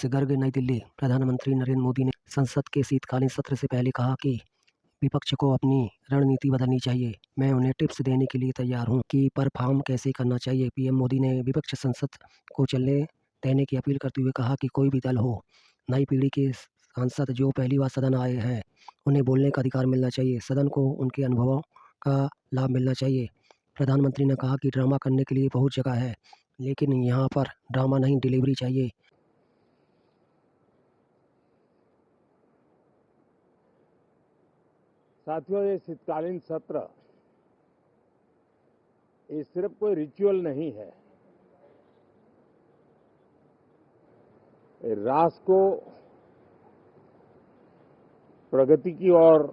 से गर्ग नई दिल्ली। प्रधानमंत्री नरेंद्र मोदी ने संसद के शीतकालीन सत्र से पहले कहा कि विपक्ष को अपनी रणनीति बदलनी चाहिए। मैं उन्हें टिप्स देने के लिए तैयार हूं कि परफॉर्म कैसे करना चाहिए। पीएम मोदी ने विपक्ष संसद को चलने देने की अपील करते हुए कहा कि कोई भी दल हो, नई पीढ़ी के सांसद जो पहली बार सदन आए हैं, उन्हें बोलने का अधिकार मिलना चाहिए। सदन को उनके अनुभवों का लाभ मिलना चाहिए। प्रधानमंत्री ने कहा कि ड्रामा करने के लिए बहुत जगह है, लेकिन यहाँ पर ड्रामा नहीं, डिलीवरी चाहिए। साथियों, ये शीतकालीन सत्र ये सिर्फ कोई रिचुअल नहीं है। राष्ट्र को प्रगति की ओर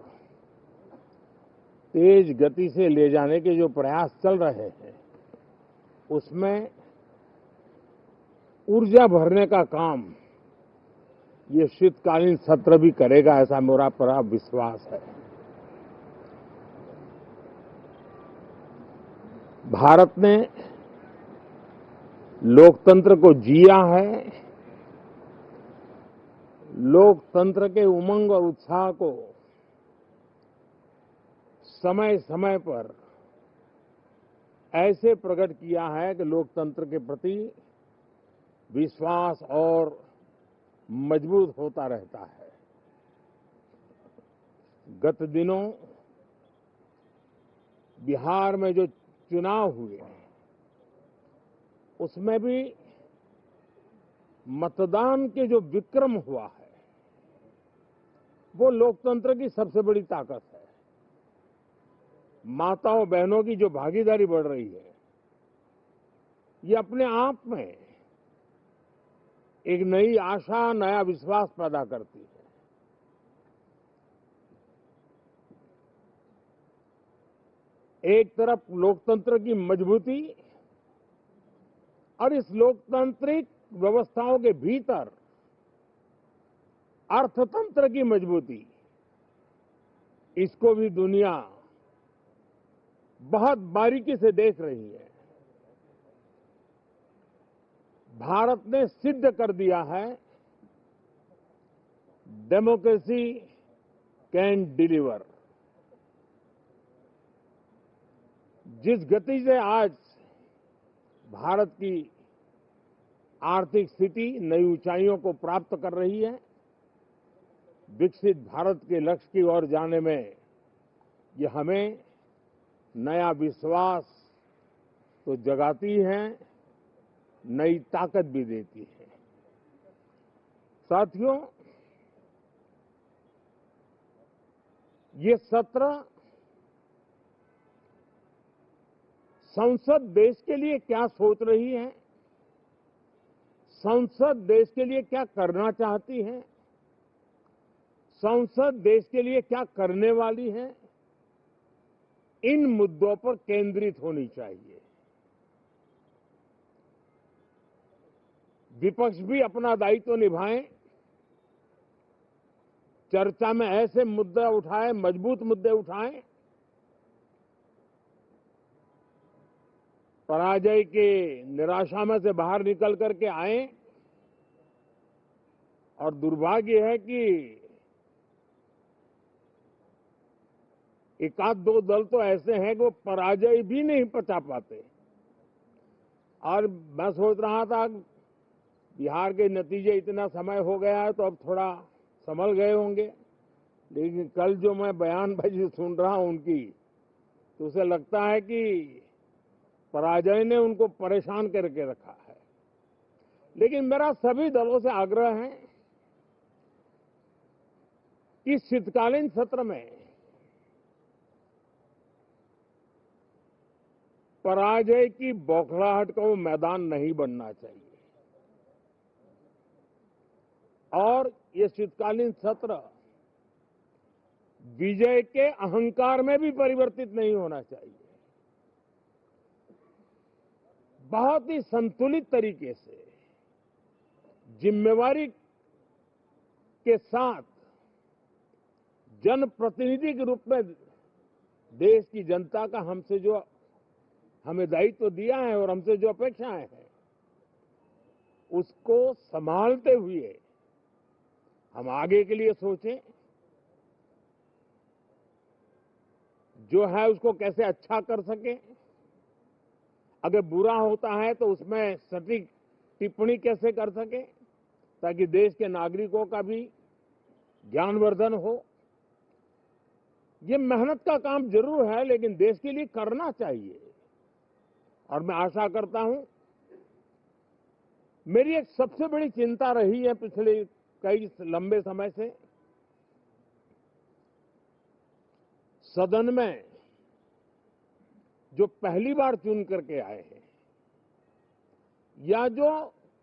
तेज गति से ले जाने के जो प्रयास चल रहे हैं, उसमें ऊर्जा भरने का काम ये शीतकालीन सत्र भी करेगा, ऐसा मेरा पूरा विश्वास है। भारत ने लोकतंत्र को जिया है, लोकतंत्र के उमंग और उत्साह को समय समय पर ऐसे प्रकट किया है कि लोकतंत्र के प्रति विश्वास और मजबूत होता रहता है। गत दिनों बिहार में जो चुनाव हुए, उसमें भी मतदान के जो विक्रम हुआ है, वो लोकतंत्र की सबसे बड़ी ताकत है। माताओं बहनों की जो भागीदारी बढ़ रही है, ये अपने आप में एक नई आशा, नया विश्वास पैदा करती है। एक तरफ लोकतंत्र की मजबूती और इस लोकतांत्रिक व्यवस्थाओं के भीतर अर्थतंत्र की मजबूती, इसको भी दुनिया बहुत बारीकी से देख रही है। भारत ने सिद्ध कर दिया है, डेमोक्रेसी कैन डिलीवर। जिस गति से आज भारत की आर्थिक स्थिति नई ऊंचाइयों को प्राप्त कर रही है, विकसित भारत के लक्ष्य की ओर जाने में ये हमें नया विश्वास तो जगाती है, नई ताकत भी देती है। साथियों, ये सत्र संसद देश के लिए क्या सोच रही है, संसद देश के लिए क्या करना चाहती है, संसद देश के लिए क्या करने वाली है, इन मुद्दों पर केंद्रित होनी चाहिए। विपक्ष भी अपना दायित्व निभाएं, चर्चा में ऐसे मुद्दे उठाएं, मजबूत मुद्दे उठाएं, पराजय के निराशा में से बाहर निकल करके आए। और दुर्भाग्य है कि एक आध दो दल तो ऐसे हैं कि वो पराजय भी नहीं पचा पाते। और मैं सोच रहा था बिहार के नतीजे इतना समय हो गया है तो अब थोड़ा संभल गए होंगे, लेकिन कल जो मैं बयानबाजी सुन रहा हूं उनकी, तो उसे लगता है कि पराजय ने उनको परेशान करके रखा है। लेकिन मेरा सभी दलों से आग्रह है कि शीतकालीन सत्र में पराजय की बौखलाहट का वो मैदान नहीं बनना चाहिए। और ये शीतकालीन सत्र विजय के अहंकार में भी परिवर्तित नहीं होना चाहिए। बहुत ही संतुलित तरीके से, जिम्मेवारी के साथ, जनप्रतिनिधि के रूप में देश की जनता का हमसे जो हमें दायित्व दिया है और हमसे जो अपेक्षाएं हैं, उसको संभालते हुए हम आगे के लिए सोचें, जो है उसको कैसे अच्छा कर सके। अगर बुरा होता है तो उसमें सटीक टिप्पणी कैसे कर सके, ताकि देश के नागरिकों का भी ज्ञानवर्धन हो। ये मेहनत का काम जरूर है, लेकिन देश के लिए करना चाहिए। और मैं आशा करता हूं, मेरी एक सबसे बड़ी चिंता रही है पिछले कई लंबे समय से, सदन में जो पहली बार चुन करके आए हैं या जो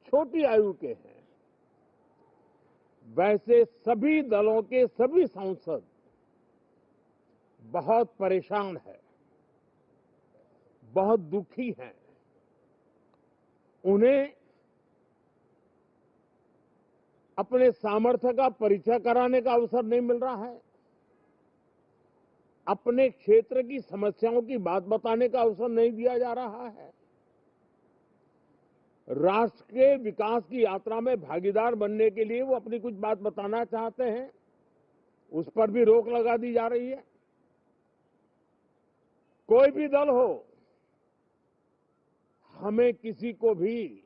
छोटी आयु के हैं, वैसे सभी दलों के सभी सांसद बहुत परेशान हैं, बहुत दुखी हैं। उन्हें अपने सामर्थ्य का परिचय कराने का अवसर नहीं मिल रहा है, अपने क्षेत्र की समस्याओं की बात बताने का अवसर नहीं दिया जा रहा है। राष्ट्र के विकास की यात्रा में भागीदार बनने के लिए वो अपनी कुछ बात बताना चाहते हैं, उस पर भी रोक लगा दी जा रही है। कोई भी दल हो, हमें किसी को भी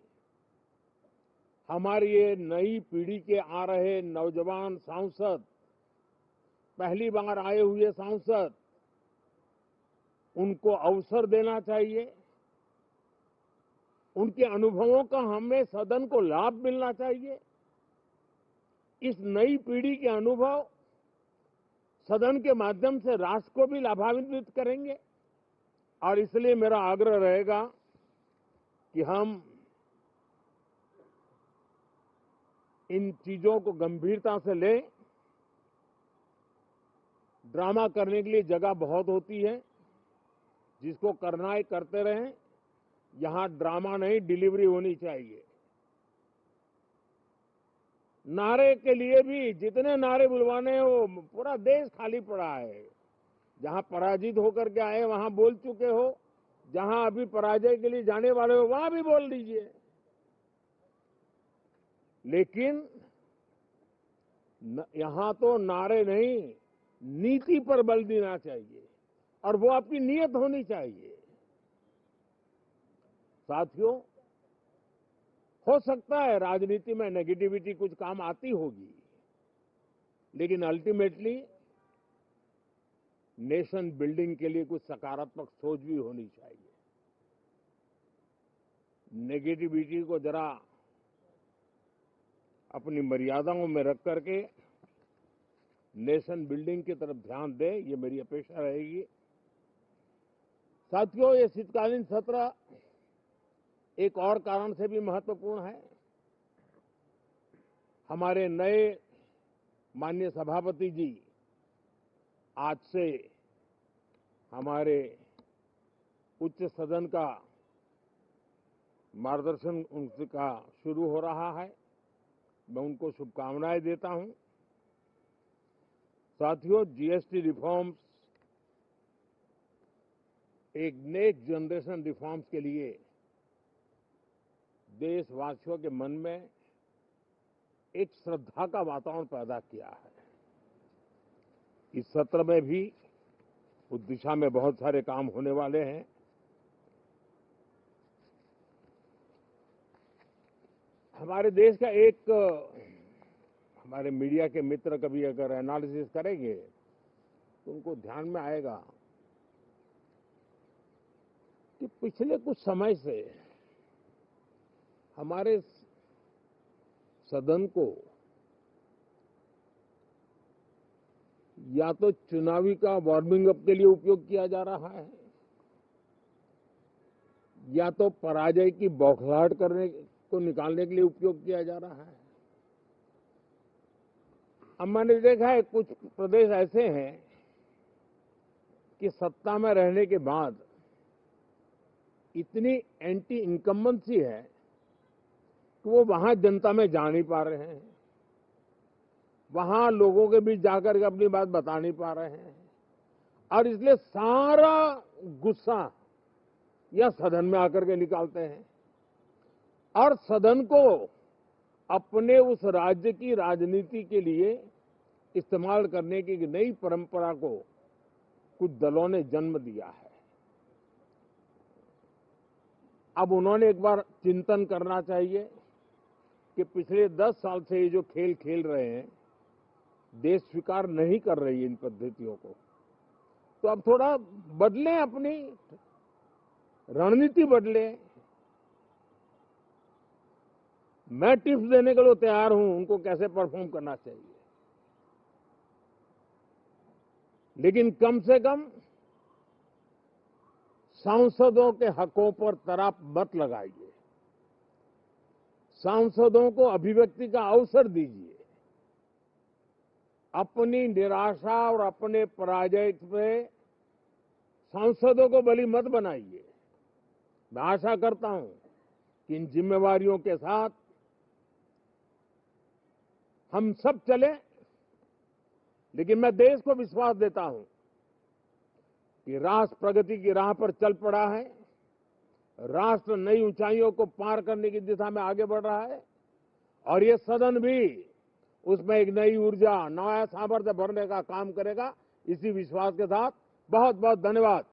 हमारी ये नई पीढ़ी के आ रहे नौजवान सांसद, पहली बार आए हुए सांसद, उनको अवसर देना चाहिए। उनके अनुभवों का हमें सदन को लाभ मिलना चाहिए। इस नई पीढ़ी के अनुभव सदन के माध्यम से राष्ट्र को भी लाभान्वित करेंगे। और इसलिए मेरा आग्रह रहेगा कि हम इन चीजों को गंभीरता से लें। ड्रामा करने के लिए जगह बहुत होती है, जिसको करना है करते रहें। यहां ड्रामा नहीं, डिलीवरी होनी चाहिए। नारे के लिए भी जितने नारे बुलवाने हैं, वो पूरा देश खाली पड़ा है। जहां पराजित होकर के आए वहां बोल चुके हो, जहां अभी पराजय के लिए जाने वाले हो वहां भी बोल दीजिए। लेकिन यहां तो नारे नहीं, नीति पर बल देना चाहिए, और वो आपकी नीयत होनी चाहिए। साथियों, हो सकता है राजनीति में नेगेटिविटी कुछ काम आती होगी, लेकिन अल्टीमेटली नेशन बिल्डिंग के लिए कुछ सकारात्मक सोच भी होनी चाहिए। नेगेटिविटी को जरा अपनी मर्यादाओं में रख करके नेशन बिल्डिंग की तरफ ध्यान दें, ये मेरी अपेक्षा रहेगी। साथियों, ये शीतकालीन सत्र एक और कारण से भी महत्वपूर्ण है। हमारे नए माननीय सभापति जी आज से हमारे उच्च सदन का मार्गदर्शन उनका शुरू हो रहा है। मैं उनको शुभकामनाएं देता हूं। साथियों, जीएसटी रिफॉर्म्स एक नेक्स्ट जनरेशन रिफॉर्म्स के लिए देशवासियों के मन में एक श्रद्धा का वातावरण पैदा किया है। इस सत्र में भी उस दिशा में बहुत सारे काम होने वाले हैं। हमारे देश का एक, हमारे मीडिया के मित्र कभी अगर एनालिसिस करेंगे तो उनको ध्यान में आएगा कि पिछले कुछ समय से हमारे सदन को या तो चुनावी का वार्मिंग अप के लिए उपयोग किया जा रहा है, या तो पराजय की बौखलाहट करने को निकालने के लिए उपयोग किया जा रहा है। अब मैंने देखा है कुछ प्रदेश ऐसे हैं कि सत्ता में रहने के बाद इतनी एंटी इनकम्बेंसी है कि वो वहां जनता में जा नहीं पा रहे हैं, वहां लोगों के बीच जाकर के अपनी बात बता नहीं पा रहे हैं, और इसलिए सारा गुस्सा या सदन में आकर के निकालते हैं। और सदन को अपने उस राज्य की राजनीति के लिए इस्तेमाल करने की एक नई परंपरा को कुछ दलों ने जन्म दिया है। अब उन्होंने एक बार चिंतन करना चाहिए कि पिछले 10 साल से ये जो खेल खेल रहे हैं, देश स्वीकार नहीं कर रही है इन पद्धतियों को, तो अब थोड़ा बदलें, अपनी रणनीति बदलें। मैं टिप्स देने के लिए तैयार हूं उनको कैसे परफॉर्म करना चाहिए, लेकिन कम से कम सांसदों के हकों पर तराप मत लगाइए, सांसदों को अभिव्यक्ति का अवसर दीजिए, अपनी निराशा और अपने पराजय पे सांसदों को बलि मत बनाइए। मैं आशा करता हूं कि इन जिम्मेवारियों के साथ हम सब चलें, लेकिन मैं देश को विश्वास देता हूं कि राष्ट्र प्रगति की राह पर चल पड़ा है, राष्ट्र नई ऊंचाइयों को पार करने की दिशा में आगे बढ़ रहा है और ये सदन भी उसमें एक नई ऊर्जा, नया सामर्थ्य भरने का काम करेगा। इसी विश्वास के साथ बहुत बहुत धन्यवाद।